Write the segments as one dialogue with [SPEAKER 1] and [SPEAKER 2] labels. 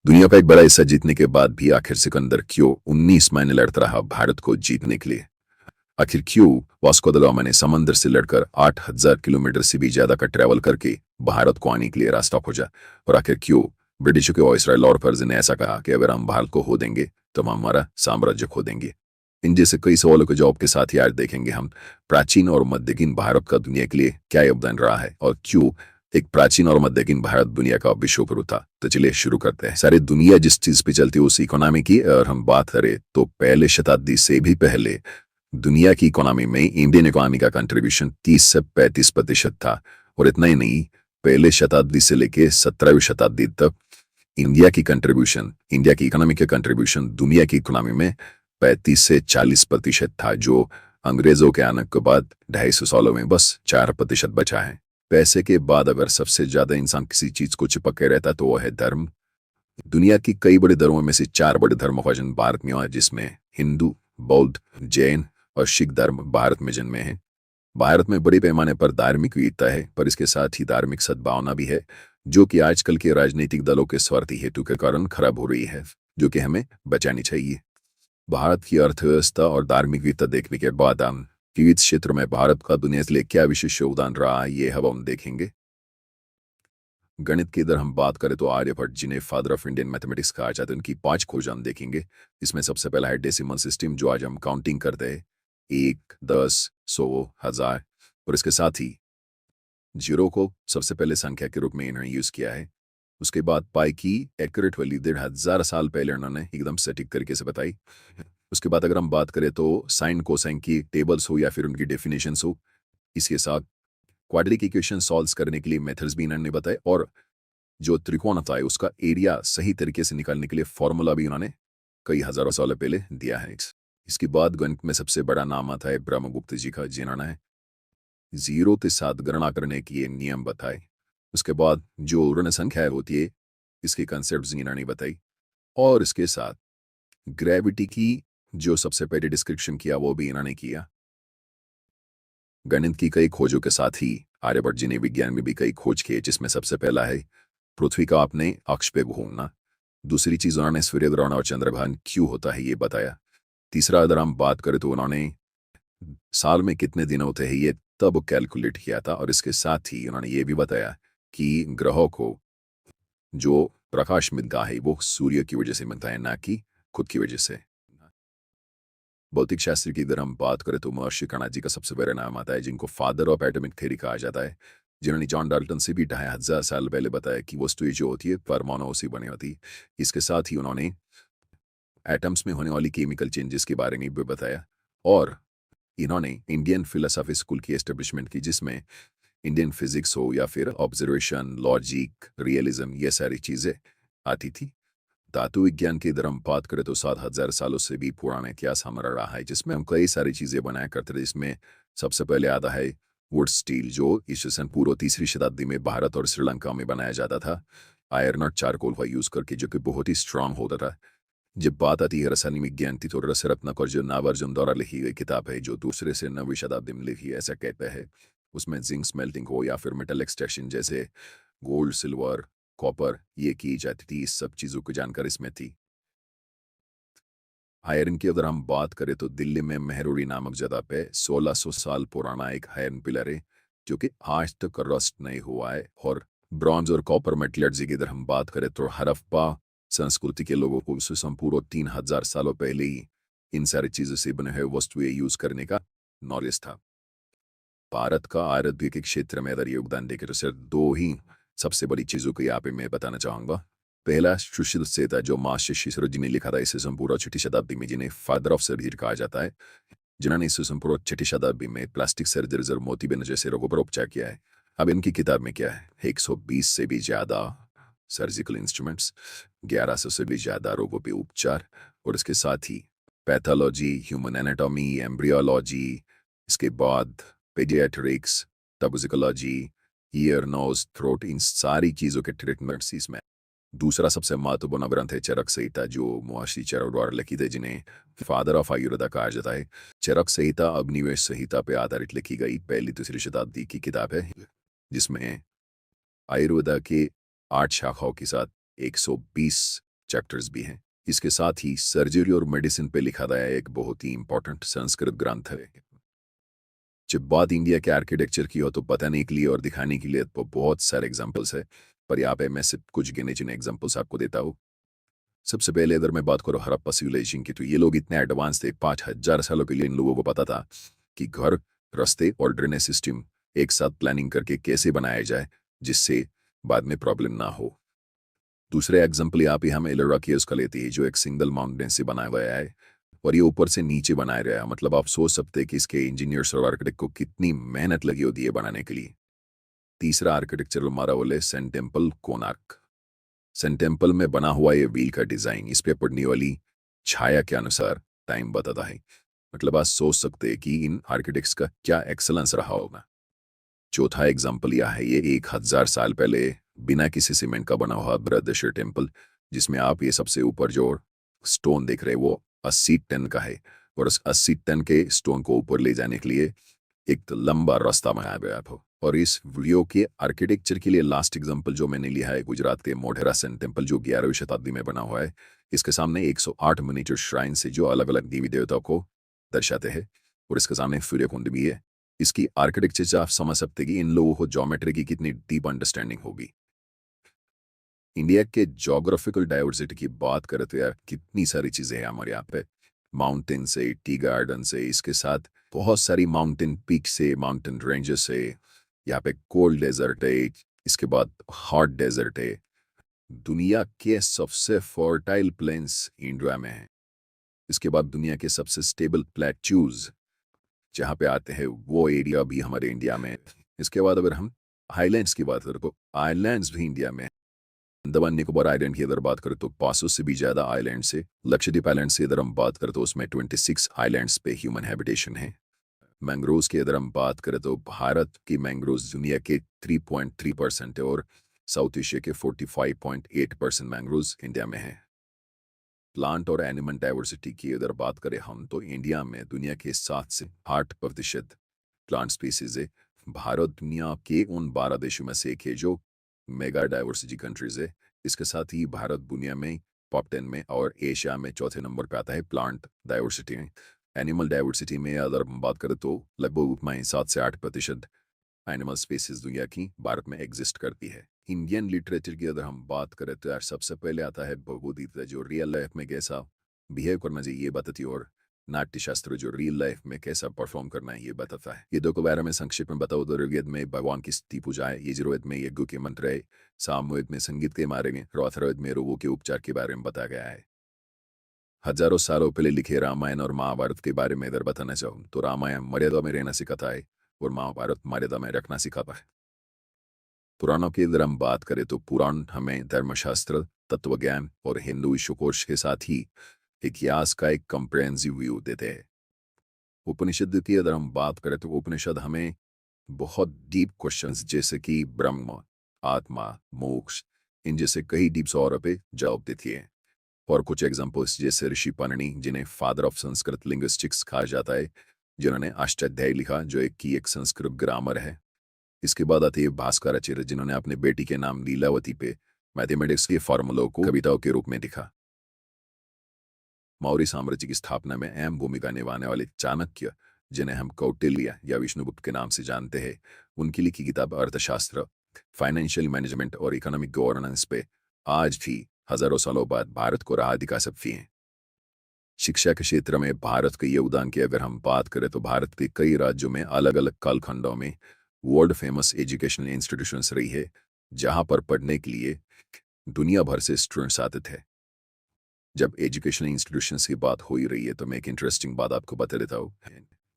[SPEAKER 1] दुनिया का एक बड़ा हिस्सा जीतने के बाद भी आखिर सिकंदर क्यों 19 महीने लड़ता रहा भारत को जीतने के लिए। आखिर क्यों वास्को द गामा ने समंदर से लड़कर 8,000 किलोमीटर से भी ज्यादा का ट्रैवल करके भारत को आने के लिए रास्ता खोजा। और आखिर क्यों ब्रिटिशों के वायसराय लॉर्ड कर्जन ने ऐसा कहा कि अगर हम भारत को खो देंगे तो हम हमारा साम्राज्य खो देंगे। इन जैसे कई सवालों के जवाब के साथ ही आज देखेंगे हम प्राचीन और मध्यकालीन भारत का दुनिया के लिए क्या योगदान रहा है और क्यों एक प्राचीन और मध्यकालीन भारत दुनिया का विश्व गुरु था। तो चलिए शुरू करते हैं। सारी दुनिया जिस चीज पे चलती है उस इकोनॉमी की और हम बात करें तो पहले शताब्दी से भी पहले दुनिया की इकोनॉमी में इंडियन इकोनॉमी का कंट्रीब्यूशन 30 से 35% था। और इतना ही नहीं, पहले शताब्दी से लेके 17वीं शताब्दी तक इंडिया की इकोनॉमी का कंट्रीब्यूशन दुनिया की इकोनॉमी में 35 से 40% था, जो अंग्रेजों के आने के बाद 250 सालों में बस 4% बचा है। पैसे के बाद अगर सबसे ज्यादा इंसान किसी चीज को चिपक के रहता तो वो है धर्म। दुनिया की कई बड़े धर्मों में से 4 बड़े धर्मों का जन्म भारत में हुआ, जिसमें हिंदू, बौद्ध, जैन और सिख धर्म भारत में जन्मे हैं। भारत में बड़े पैमाने पर धार्मिक विविधता है, पर इसके साथ ही धार्मिक सद्भावना भी है, जो कि आजकल के राजनीतिक दलों के स्वार्थी हेतु के कारण खराब हो रही है, जो कि हमें बचानी चाहिए। भारत की अर्थव्यवस्था और धार्मिक विविधता देखने के बाद हम विविध क्षेत्र में भारत का दुनिया के लिए क्या विशेष योगदान रहा है, ये अब हम देखेंगे। गणित की अगर हम बात करें तो आर्यभट्ट, जिन्हें फादर ऑफ इंडियन मैथमेटिक्स कहा जाता है, उनकी 5 खोज हम देखेंगे। इसमें सबसे पहला है डेसिमल सिस्टम, जो आज हम काउंटिंग करते हैं 1, 10, 100, 1000। और इसके साथ ही जीरो को सबसे पहले संख्या के रूप में इन्होंने यूज किया है। उसके बाद पाई की एक्यूरेट वैल्यू 1,500 साल पहले उन्होंने एकदम सटीक तरीके से बताई। उसके बाद अगर हम बात करें तो साइन कोसाइन की टेबल्स हो या फिर उनकी डेफिनेशंस हो, इसके साथ क्वाड्रेटिक इक्वेशन सॉल्व करने के लिए मेथड्स भी इन्होंने बताए, और जो त्रिकोण होता है उसका एरिया सही तरीके से निकालने के लिए फॉर्मूला भी उन्होंने कई हजारों साल पहले दिया है। इसके बाद गणित में सबसे बड़ा नाम आता है ब्रह्मगुप्त जी का, जिन्होंने 0 के साथ गणना करने की ये नियम बताए। उसके बाद जो ऋण संख्याएं होती है, इसकी कंसेप्ट इन्होंने बताई। और इसके साथ ग्रेविटी की जो सबसे पहले डिस्क्रिप्शन किया वो भी इन्होंने किया। गणित की कई खोजों के साथ ही आर्यभट्ट जी ने विज्ञान में भी कई खोज किए, जिसमें सबसे पहला है पृथ्वी का अपने अक्ष पे घूमना। दूसरी चीज उन्होंने सूर्य ग्रहण और चंद्रग्रहण क्यों होता है ये बताया। तीसरा अगर हम बात करें तो उन्होंने साल में कितने दिन होते हैं ये तब कैलकुलेट किया था। और इसके साथ ही उन्होंने ये भी बताया कि ग्रहों को जो प्रकाश मिलता है वो सूर्य की वजह से मिलता है, ना कि खुद की वजह से। भौतिक शास्त्र की अगर हम बात करें तो महर्षि कणा जी का सबसे बड़ा नाम आता है, जिनको फादर ऑफ एटॉमिक थ्योरी कहा जाता है, जिन्होंने जॉन डाल्टन से भी 2,500 साल पहले बताया कि वस्तुएं जो होती है परमाणुओं से बनी होती है। इसके साथ ही उन्होंने एटम्स में होने वाली केमिकल चेंजेस के बारे में भी बताया। और इन्होंने इंडियन फिलोसॉफी स्कूल की एस्टेब्लिशमेंट की, जिसमें इंडियन फिजिक्स हो या फिर ऑब्जर्वेशन, लॉजिक, रियलिज्म, ये सारी चीजें आती थी। धातु विज्ञान की अगर हम बात करें तो 7,000 सालों से भी पुराना इतिहास हमारा रहा है, जिसमें हम कई सारी चीजें बनाया करते थे। इसमें सबसे पहले आता है वुड स्टील, जो ईस्वीसन पूर्व 3री शताब्दी में भारत और श्रीलंका में बनाया जाता था आयरन और चारकोल का यूज करके, जो कि बहुत ही स्ट्रांग होता था। जब बात आती है रसायन विज्ञान की, तो रसरत्नक और जो नागार्जुन द्वारा लिखी गई किताब है, जो दूसरे से 9वीं शताब्दी में लिखी है, ऐसा कहते हैं। उसमें जिंक स्मेल्टिंग हो या फिर मेटल एक्सट्रैक्शन जैसे गोल्ड, सिल्वर, कॉपर ये की जाती थी। इस सब चीज़ों की जानकारी इसमें थी। आयरन की अगर हम बात करें तो दिल्ली में मेहरुरी नामक जगह पे 1600 साल पुराना एक आयरन पिलर है, जो कि आज तक रस्ट नहीं हुआ है। और ब्रॉन्ज और कॉपर मेटलर्जी की अगर हम बात करें तो हड़प्पा संस्कृति के लोगों को संपूर्ण 3,000 सालों पहले ही इन सारी चीज़ों से बने हुए वस्तुएं यूज करने का नॉलेज था। भारत का आयुर्वेद के क्षेत्र में अगर योगदान देखे तो सिर्फ 2 ही सबसे बड़ी चीज़ों को यहाँ पे मैं बताना चाहूँगा। पहला सुश्रुत से था, जो मास्टर शिशर जी ने लिखा था इसे संपूर्ण 6ठी शताब्दी में, जिन्हें फादर ऑफ सर्जरी कहा जाता है, जिन्होंने इसे संपूर्ण 6ठी शताब्दी में प्लास्टिक सर्जरी और मोतीबिंद जैसे रोगों पर उपचार किया है। अब इनकी किताब में क्या है, 120 से भी ज़्यादा सर्जिकल इंस्ट्रूमेंट्स, 1100 से भी ज़्यादा रोगों पे उपचार, और इसके साथ ही पैथोलॉजी, ह्यूमन एनाटॉमी, एम्ब्रियोलॉजी, इसके बाद paediatrics, toxicology, ear, nose, throat, इन सारी चीज़ों के ट्रीटमेंट्स इसमें। दूसरा सबसे महत्वपूर्ण ग्रंथ है चरक संहिता, जो महर्षि चरक द्वारा लिखित है, जिन्हें फादर ऑफ आयुर्वेदा कहा जाता है। चरक संहिता अग्निवेश संहिता पे आधारित लिखी गई पहली 3री शताब्दी की किताब है, जिसमें आयुर्वेदा के 8 शाखाओं के साथ 120 चैप्टर्स भी हैं। इसके साथ ही सर्जरी और मेडिसिन पे लिखा गया एक बहुत ही इंपॉर्टेंट संस्कृत ग्रंथ है। जब बात इंडिया के आर्किटेक्चर की हो तो बताने के लिए और दिखाने के लिए तो बहुत सारे एग्जाम्पल्स है, पर यहाँ पे मैं सिर्फ कुछ गिने चुने एग्जाम्पल्स आपको देता हूँ। सबसे पहले अगर मैं बात करूँ हड़प्पा सिविलाइजेशन की, तो ये लोग इतने एडवांस थे, 5000 सालों के लिए इन लोगों को पता था कि घर, रास्ते और ड्रेनेज सिस्टम एक साथ प्लानिंग करके कैसे बनाया जाए जिससे बाद में प्रॉब्लम ना हो। दूसरे एग्जाम्पल यहाँ पे हम एलोरा केव्स का लेते हैं, जो एक सिंगल माउंटेन से बनाया गया है और ये ऊपर से नीचे बनाया गया है। मतलब आप सोच सकते हैं कि इसके इंजीनियर्स और आर्किटेक्ट को कितनी मेहनत लगी होती है बनाने के लिए। तीसरा आर्किटेक्चर हमारा बोले sun temple Konark. Sun temple में बना हुआ ये व्हील का डिजाइन इस पे पड़ने वाली छाया के अनुसार टाइम बताता है। मतलब आप सोच सकते हैं कि इन आर्किटेक्ट्स का क्या एक्सलेंस रहा होगा। चौथा एग्जाम्पल यह है, ये 1000 साल पहले बिना किसी सीमेंट का बना हुआ बृहदेश्वर टेम्पल, जिसमें आप ये सबसे ऊपर जो स्टोन देख रहे हैं वो 80 टन का है और उस 80 टन के स्टोन को ऊपर ले जाने के लिए एक तो लंबा रास्ता बनाया गया था। और इस वीडियो के आर्किटेक्चर के लिए लास्ट एग्जाम्पल जो मैंने लिया है गुजरात के मोढेरा सन टेम्पल, जो 11वीं शताब्दी में बना हुआ है। इसके सामने 108 मिनिएचर श्राइन से जो अलग अलग देवी देवताओं को दर्शाते हैं और इसके सामने सूर्य कुंड भी है। इसकी आर्किटेक्चर से आप समझ सकते हैं कि इन लोगों को ज्योमेट्री की कितनी डीप अंडरस्टैंडिंग होगी। इंडिया के जोग्राफिकल डाइवर्सिटी की बात करें तो यार कितनी सारी चीजें हैं हमारे यहाँ पे। माउंटेन से, टी गार्डन से, इसके साथ बहुत सारी माउंटेन पीक से, माउंटेन रेंजेस से, यहाँ पे कोल्ड डेजर्ट है, इसके बाद हॉट डेजर्ट है। दुनिया के सबसे फर्टाइल प्लेन्स इंडिया में है। इसके बाद दुनिया के सबसे स्टेबल प्लेट्यूज जहाँ पे आते हैं वो एरिया भी हमारे इंडिया में है। इसके बाद अगर हम आइलैंड्स की बात करें तो आइलैंड्स भी इंडिया में है। अंडमान निकोबार आइलैंड की अगर बात करें तो 500 से भी ज्यादा आइलैंड से। लक्षद्वीप आइलैंड से अगर हम बात करें तो उसमें 26 आइलैंड्स पे ह्यूमन हैबिटेशन है। मैंग्रोव्स की अगर हम बात करें तो भारत की मैंग्रोव्स दुनिया के 3.3% है और साउथ एशिया के 45.8% मैंग्रोव्स इंडिया में है। प्लांट और एनिमल डाइवर्सिटी की अगर बात करें हम तो इंडिया में दुनिया के 7 से 8% प्लांट स्पीसीज है। भारत दुनिया के उन 12 देशों में से एक है जो मेगा डाइवर्सिटी कंट्रीज है। इसके साथ ही भारत दुनिया में टॉप 10 में और एशिया में चौथे नंबर पे आता है प्लांट डाइवर्सिटी में। एनिमल डाइवर्सिटी में अगर हम बात करें तो लगभग उतना ही 7 से 8% एनिमल स्पीसीज दुनिया की भारत में एग्जिस्ट करती है। इंडियन लिटरेचर की अगर हम बात करें तो यार सबसे पहले आता है भगवद गीता, जो रियल लाइफ में कैसा बिहेव करना चाहिए ये बताती है, और नाट्यशास्त्र जो रियल लाइफ में कैसा परफॉर्म करना है ये बताता है। ये दो के बारे में संक्षिप्त में बताओ तो ऋग्वेद में भगवान की स्तुति पूजा है, यजुर्वेद में यज्ञ के मंत्र है, सामवेद में संगीत के बारे में, और अथर्ववेद में रोगों के उपचार के बारे में बताया गया है। हजारों सालों पहले लिखे रामायण और महाभारत के बारे में अगर बताना चाहूँ तो रामायण मर्यादा में रहना सिखाता है और महाभारत मर्यादा में रखना सिखाता है। पुराणों की अगर हम बात करें तो पुराण हमें धर्मशास्त्र, तत्वज्ञान और हिंदू विश्वकोश के साथ ही इतिहास का एक कंप्रेहेंसिव व्यू देते हैं। उपनिषद की अगर हम बात करें तो उपनिषद हमें बहुत डीप क्वेश्चंस जैसे कि ब्रह्म, आत्मा, मोक्ष, इन जैसे कई डीप सवालों पे जवाब देती है। और कुछ एग्जाम्पल्स जैसे ऋषि पाणिनि, जिन्हें फादर ऑफ संस्कृत लिंग्विस्टिक्स कहा जाता है, जिन्होंने अष्टाध्यायी लिखा जो एक संस्कृत ग्रामर है। इसके बाद आते हैं भास्कराचार्य, जिन्होंने अपने बेटी के नाम लीलावती पे मैथमेटिक्स के फॉर्मूलों को कविताओं के रूप में लिखा। मौर्य साम्राज्य की स्थापना में अहम भूमिका निभाने वाले चाणक्य, जिन्हें हम कौटिल्य या विष्णुगुप्त के नाम से जानते हैं, उनकी लिखी किताब अर्थशास्त्र, फाइनेंशियल मैनेजमेंट और इकोनॉमिक गवर्नेंस पे आज भी हजारों सालों बाद भारत को राह दिखा सकती हैं। शिक्षा के क्षेत्र में भारत के योगदान की अगर हम बात करें तो भारत के कई राज्यों में अलग अलग कालखंडों में वर्ल्ड फेमस एजुकेशनल इंस्टीट्यूशंस रही है, जहां पर पढ़ने के लिए दुनिया भर से स्टूडेंट्स आते थे। जब एजुकेशनल इंस्टीट्यूशंस की बात हो ही रही है तो मैं एक इंटरेस्टिंग बात आपको बता देता हूँ।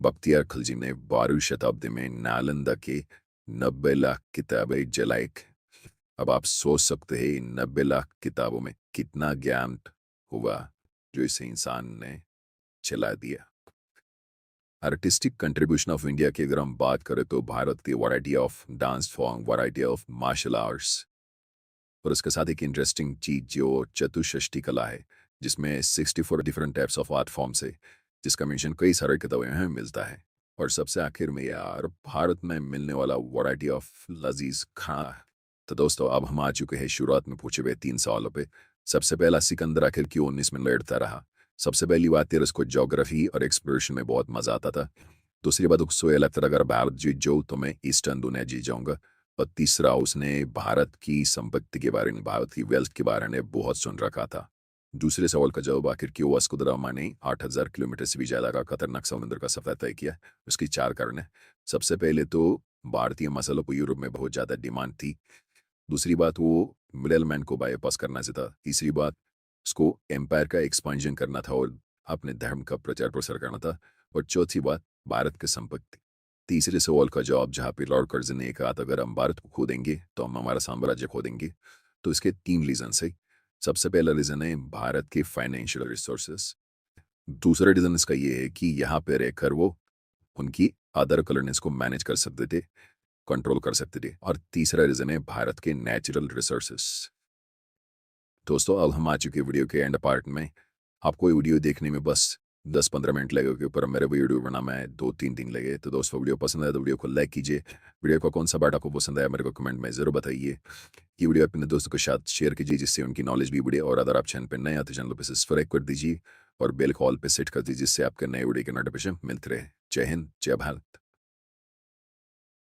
[SPEAKER 1] बख्तियार खिलजी ने 12वीं शताब्दी में नालंदा के 90 लाख किताबें जलाई। अब आप सोच सकते हैं इन 90 लाख किताबों में कितना ज्ञान हुआ जो इस इंसान ने चला दिया। आर्टिस्टिक कंट्रीब्यूशन ऑफ इंडिया की अगर हम बात करें तो भारत की variety of dance form, variety of martial arts, और उसके साथ एक इंटरेस्टिंग चीज जो चतुष्षष्टि कला है, जिसमें 64 different types of art forms है, जिसका मेंशन कई सारे किताबों में मिलता है। और सबसे आखिर में यार भारत में मिलने वाला वैरायटी ऑफ लजीज खाना। तो दोस्तों अब हम आ चुके हैं शुरुआत में पूछे हुए 3 सवालों पे। सबसे पहला सिकंदर आखिर क्यों 19 में लड़ता रहा। सबसे पहली बात यार उसको ज्योग्राफी और एक्सप्लोरेशन में बहुत मजा आता था। दूसरी बात उसको ये लगता था अगर भारत जीत जाऊँ तो मैं ईस्टर्न दुनिया जीत जाऊंगा। और तीसरा उसने भारत की संपत्ति के बारे में, भारत की वेल्थ के बारे में बहुत सुन रखा था। दूसरे सवाल का जवाब आखिर क्यों वास्को द गामा ने 8,000 किलोमीटर से भी ज्यादा का खतरनाक समुद्र का सफर तय किया। उसकी चार कारण है। सबसे पहले तो भारतीय मसालों को यूरोप में बहुत ज्यादा डिमांड थी। दूसरी बात वो मिडिल मैन को बाईपास करना चाहता। तीसरी बात उसको एम्पायर का एक्सपांशन करना था और अपने धर्म का प्रचार प्रसार करना था। और चौथी बात भारत की संपत्ति। तीसरे सवाल का जवाब जहाँ पे लॉर्ड कर्जन ने कहा था अगर हम भारत को खो देंगे तो हम हमारा साम्राज्य खो देंगे। तो इसके तीन रीजन है। सबसे पहला रीजन है भारत के फाइनेंशियल रिसोर्सेस। दूसरा रीजन इसका ये है कि यहाँ पे रहकर वो उनकी अदर कलरनेस को मैनेज कर सकते थे, कंट्रोल कर सकते थे। और तीसरा रीजन है भारत के नेचुरल रिसोर्सेस। दोस्तों अब हम आ चुके वीडियो के एंड पार्ट में। आपको ये वीडियो देखने में बस 10-15 मिनट लगे के ऊपर मेरे वीडियो बना में 2-3 दिन लगे। तो दोस्तों वीडियो पसंद आया तो वीडियो को लाइक कीजिए। वीडियो का कौन सा पार्ट आपको पसंद आया मेरे को कमेंट में ज़रूर बताइए। ये वीडियो अपने दोस्तों के साथ शेयर कीजिए जिससे उनकी नॉलेज भी बढ़े। और अगर आप चैनल पर नए आते चैनल पर सब्सक्राइब कर दीजिए और बेल कॉल पर सेट कर दीजिए जिससे आपके नए वीडियो के नोटिफिकेशन मिलते रहे। जय हिंद, जय भारत।